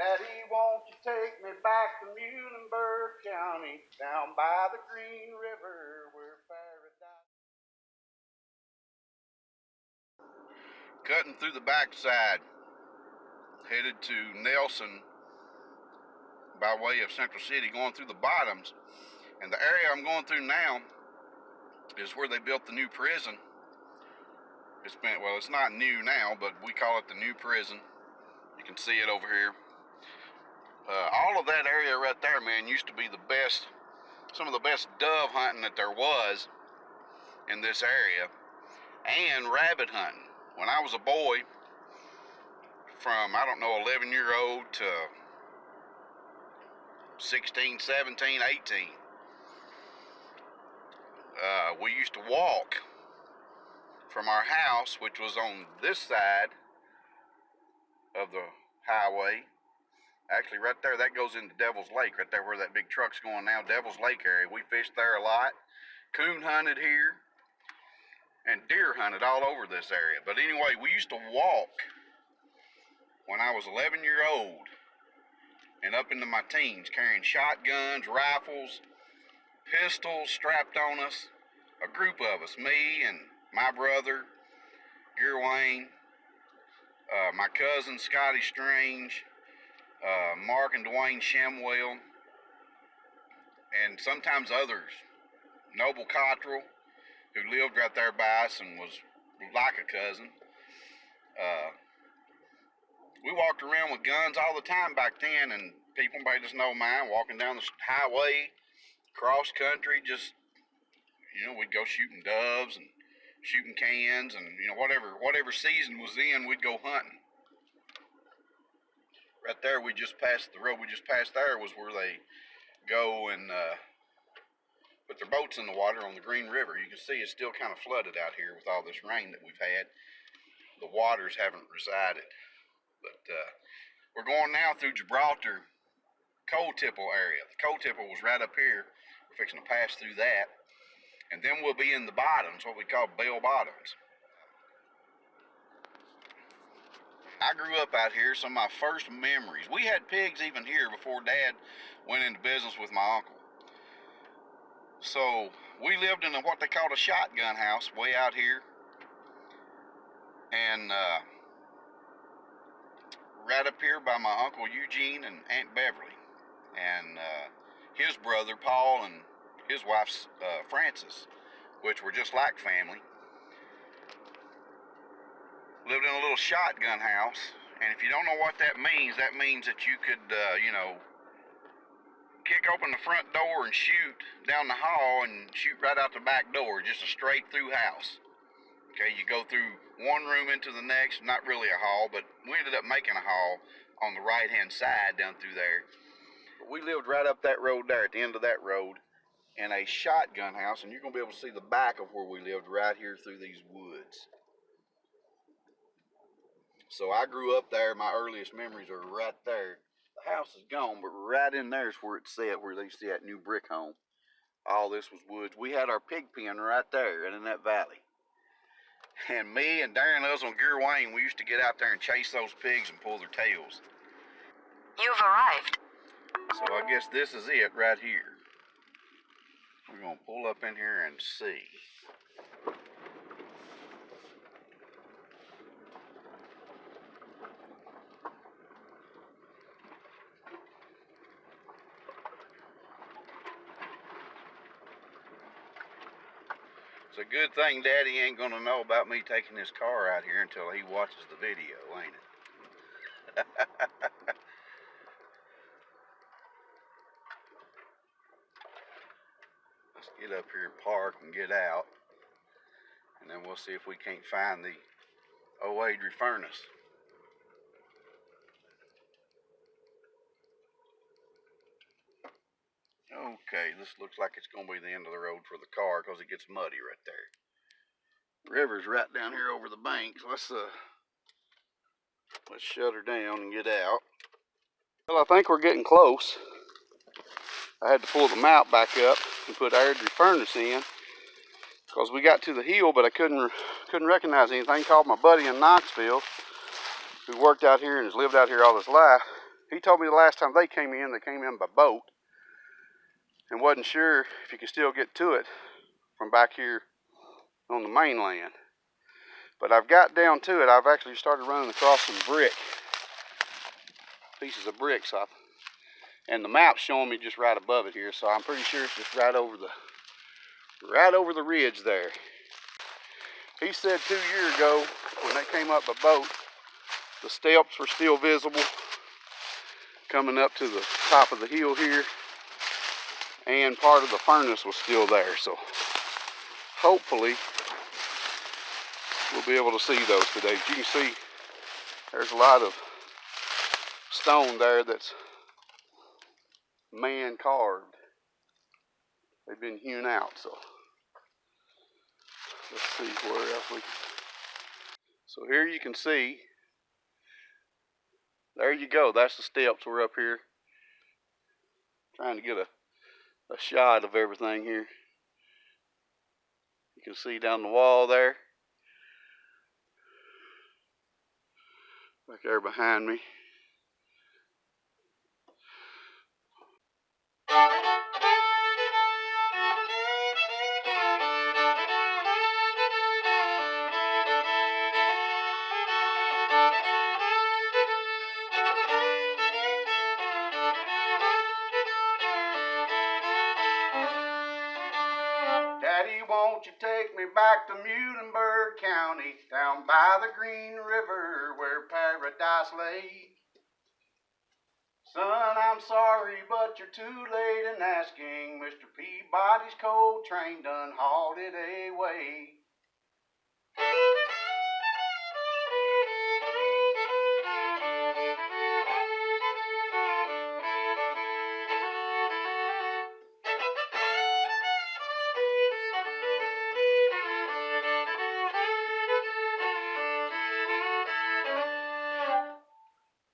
Daddy, won't you take me back to Muhlenberg County, down by the Green River where paradise. Cutting through the backside, headed to Nelson by way of Central City, going through the bottoms. And the area I'm going through now is where they built the new prison. It's not new now, but we call it the new prison. You can see it over here. All of that area right there, man, used to be some of the best dove hunting that there was in this area, and rabbit hunting. When I was a boy, from, 11-year-old to 16, 17, 18, we used to walk from our house, which was on this side of the highway. Actually, right there, that goes into Devil's Lake, right there where that big truck's going now, Devil's Lake area. We fished there a lot. Coon hunted here, and deer hunted all over this area. But anyway, we used to walk when I was 11-year-old and up into my teens, carrying shotguns, rifles, pistols strapped on us. A group of us, me and my brother, Wayne, my cousin Scotty Strange, Mark and Dwayne Shemwell, and sometimes others. Noble Cottrell, who lived right there by us and was like a cousin. We walked around with guns all the time back then, and people made us know mine, walking down the highway, cross country, just, we'd go shooting doves and shooting cans, and, whatever season was in, we'd go hunting. Right there, the road we just passed there was where they go and put their boats in the water on the Green River. You can see it's still kind of flooded out here with all this rain that we've had. The waters haven't resided. But we're going now through Gibraltar Coal Tipple area. The Coal Tipple was right up here. We're fixing to pass through that. And then we'll be in the bottoms, what we call Bell Bottoms. I grew up out here, some of my first memories. We had pigs even here before Dad went into business with my uncle. So we lived in what they called a shotgun house way out here. And right up here by my Uncle Eugene and Aunt Beverly. And his brother Paul and his wife Frances, which were just like family. Lived in a little shotgun house, and if you don't know what that means that you could, kick open the front door and shoot down the hall and shoot right out the back door, just a straight through house. Okay, you go through one room into the next, not really a hall, but we ended up making a hall on the right-hand side down through there. But we lived right up that road there, at the end of that road, in a shotgun house, and you're going to be able to see the back of where we lived right here through these woods. So I grew up there. My earliest memories are right there. The house is gone, but right in there is where it's set, where they see that new brick home. All this was woods. We had our pig pen right there and in that valley. And me and Darren Uzzle and Wayne, we used to get out there and chase those pigs and pull their tails. You've arrived. So I guess this is it right here. We're going to pull up in here and see. It's a good thing Daddy ain't going to know about me taking his car out here until he watches the video, ain't it? Let's get up here and park and get out, and then we'll see if we can't find the Airdrie Furnace. Okay, this looks like it's going to be the end of the road for the car because it gets muddy right there. The river's right down here over the banks. Let's shut her down and get out. Well, I think we're getting close. I had to pull the map back up and put Airdrie Furnace in because we got to the hill, but I couldn't recognize anything. Called my buddy in Knoxville who worked out here and has lived out here all his life. He told me the last time they came in by boat and wasn't sure if you could still get to it from back here on the mainland. But I've got down to it. I've actually started running across some pieces of brick, and the map's showing me just right above it here, so I'm pretty sure it's just right over the ridge there. He said 2 years ago when they came up by boat, the steps were still visible coming up to the top of the hill here, and part of the furnace was still there. So hopefully we'll be able to see those today. As you can see, there's a lot of stone there that's man carved. They've been hewn out, so let's see where else we can. So here you can see, there you go, that's the steps. We're up here trying to get a shot of everything here. You can see down the wall there, back there behind me. Daddy, won't you take me back to Muhlenberg County, down by the Green River where paradise lay? Son, I'm sorry, but you're too late in asking. Mr. Peabody's coal train done hauled it away.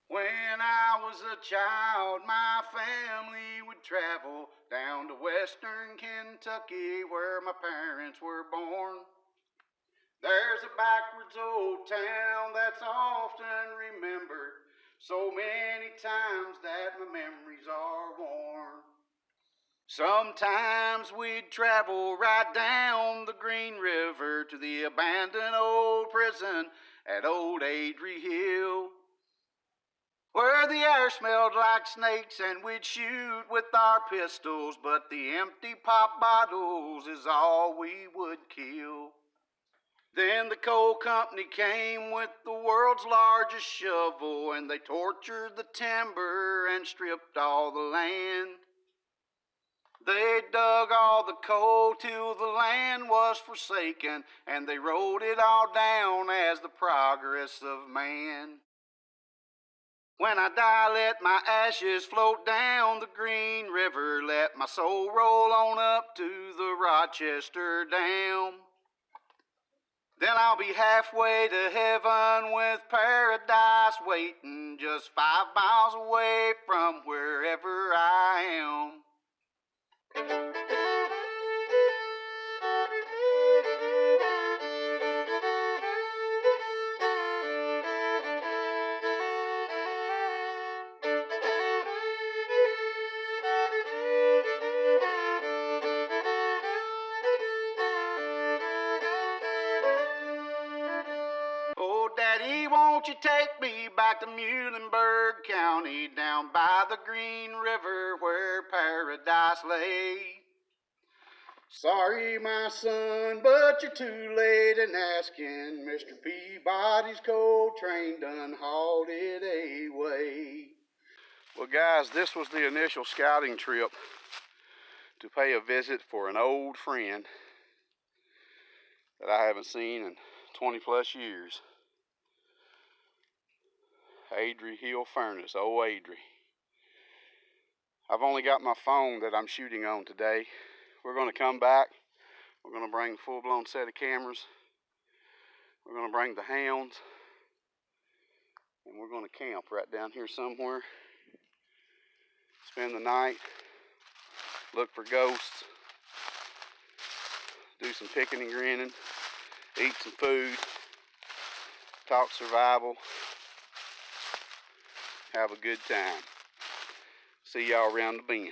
When I was a child, my family would travel down to western Kentucky where my parents were born. There's a backwards old town that's often remembered, so many times that my memories are worn. Sometimes we'd travel right down the Green River to the abandoned old prison at old Airdrie Hill, where the air smelled like snakes and we'd shoot with our pistols, but the empty pop bottles is all we would kill. Then the coal company came with the world's largest shovel, and they tortured the timber and stripped all the land. They dug all the coal till the land was forsaken, and they wrote it all down as the progress of man. When I die, let my ashes float down the Green River. Let my soul roll on up to the Rochester Dam. Then I'll be halfway to heaven with paradise waiting just 5 miles away from wherever I am. Oh, Daddy, won't you take me back to Muhlenberg County, down by the Green River where paradise lay? Sorry, my son, but you're too late in asking. Mr. Peabody's coal train done hauled it away. Well, guys, this was the initial scouting trip to pay a visit for an old friend that I haven't seen in 20 plus years. Airdrie Furnace, old Airdrie. I've only got my phone that I'm shooting on today. We're going to come back. We're going to bring a full-blown set of cameras. We're going to bring the hounds. And we're going to camp right down here somewhere. Spend the night. Look for ghosts. Do some picking and grinning. Eat some food. Talk survival. have a good time. See y'all around the bend.